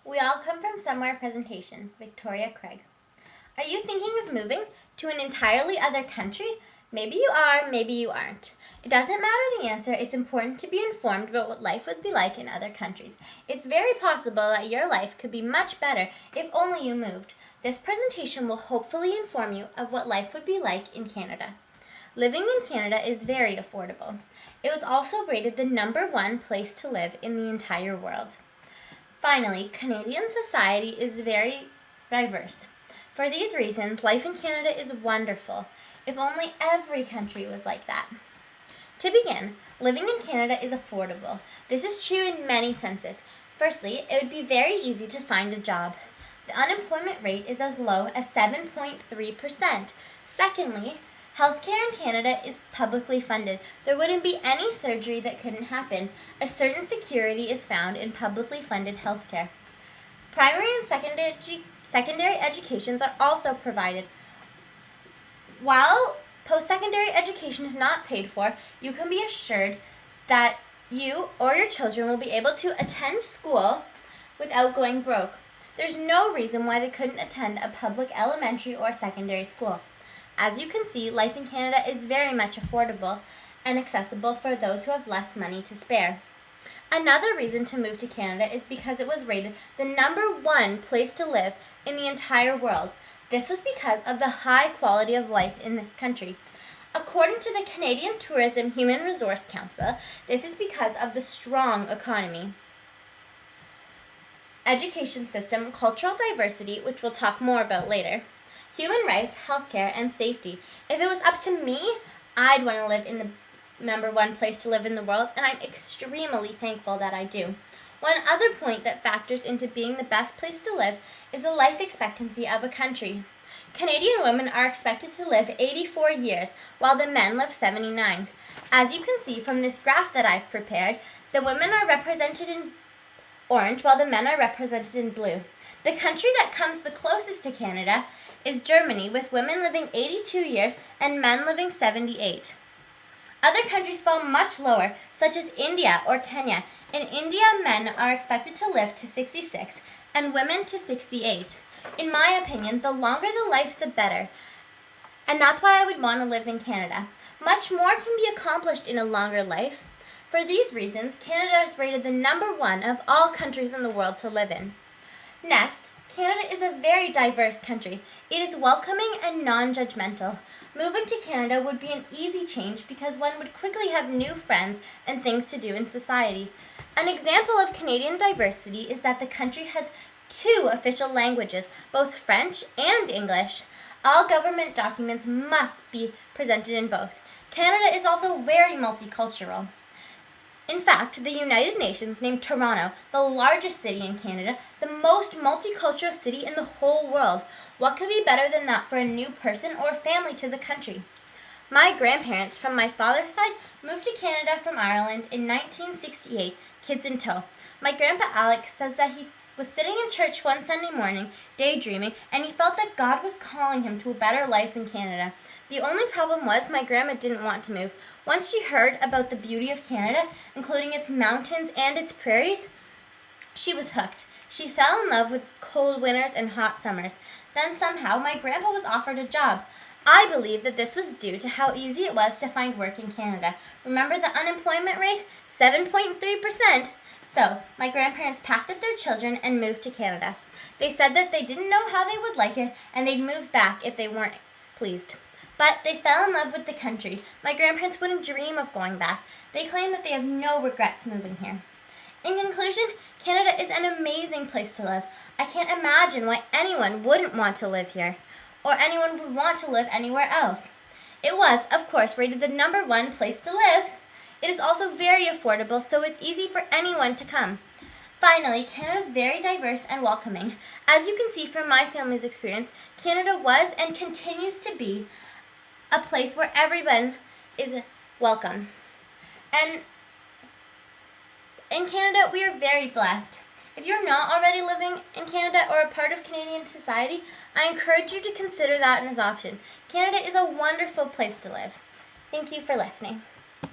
We All Come From Somewhere presentation, Victoria Craig. Are you thinking of moving to an entirely other country? Maybe you are, maybe you aren't. It doesn't matter the answer, it's important to be informed about what life would be like in other countries. It's very possible that your life could be much better if only you moved. This presentation will hopefully inform you of what life would be like in Canada. Living in Canada is very affordable. It was also rated the #1 place to live in the entire world. Finally, Canadian society is very diverse. For these reasons, life in Canada is wonderful. If only every country was like that. To begin, living in Canada is affordable. This is true in many senses. Firstly, it would be very easy to find a job. The unemployment rate is as low as 7.3%. Secondly, healthcare in Canada is publicly funded. There wouldn't be any surgery that couldn't happen. A certain security is found in publicly funded healthcare. Primary and secondary educations are also provided. While post-secondary education is not paid for, you can be assured that you or your children will be able to attend school without going broke. There's no reason why they couldn't attend a public elementary or secondary school. As you can see, life in Canada is very much affordable and accessible for those who have less money to spare. Another reason to move to Canada is because it was rated the #1 place to live in the entire world. This was because of the high quality of life in this country. According to the Canadian Tourism Human Resource Council, this is because of the strong economy, education system, cultural diversity, which we'll talk more about later, human rights, healthcare, and safety. If it was up to me, I'd want to live in the #1 place to live in the world, and I'm extremely thankful that I do. One other point that factors into being the best place to live is the life expectancy of a country. Canadian women are expected to live 84 years, while the men live 79. As you can see from this graph that I've prepared, the women are represented in orange, while the men are represented in blue. The country that comes the closest to Canada is Germany, with women living 82 years and men living 78. Other countries fall much lower, such as India or Kenya. In India, men are expected to live to 66 and women to 68. In my opinion, the longer the life, the better. And that's why I would want to live in Canada. Much more can be accomplished in a longer life. For these reasons, Canada is rated the #1 of all countries in the world to live in. Next, Canada is a very diverse country. It is welcoming and non-judgmental. Moving to Canada would be an easy change because one would quickly have new friends and things to do in society. An example of Canadian diversity is that the country has 2 official languages, both French and English. All government documents must be presented in both. Canada is also very multicultural. In fact, the United Nations named Toronto the largest city in Canada, the most multicultural city in the whole world. What could be better than that for a new person or family to the country? My grandparents from my father's side moved to Canada from Ireland in 1968, kids in tow. My grandpa Alex says that he was sitting in church one Sunday morning, daydreaming, and he felt that God was calling him to a better life in Canada. The only problem was my grandma didn't want to move. Once she heard about the beauty of Canada, including its mountains and its prairies, she was hooked. She fell in love with cold winters and hot summers. Then somehow my grandpa was offered a job. I believe that this was due to how easy it was to find work in Canada. Remember the unemployment rate? 7.3%. So, my grandparents packed up their children and moved to Canada. They said that they didn't know how they would like it and they'd move back if they weren't pleased. But they fell in love with the country. My grandparents wouldn't dream of going back. They claim that they have no regrets moving here. In conclusion, Canada is an amazing place to live. I can't imagine why anyone wouldn't want to live here, or anyone would want to live anywhere else. It was, of course, rated the #1 place to live. It is also very affordable, so it's easy for anyone to come. Finally, Canada is very diverse and welcoming. As you can see from my family's experience, Canada was and continues to be a place where everyone is welcome. And in Canada, we are very blessed. If you're not already living in Canada or a part of Canadian society, I encourage you to consider that as an option. Canada is a wonderful place to live. Thank you for listening.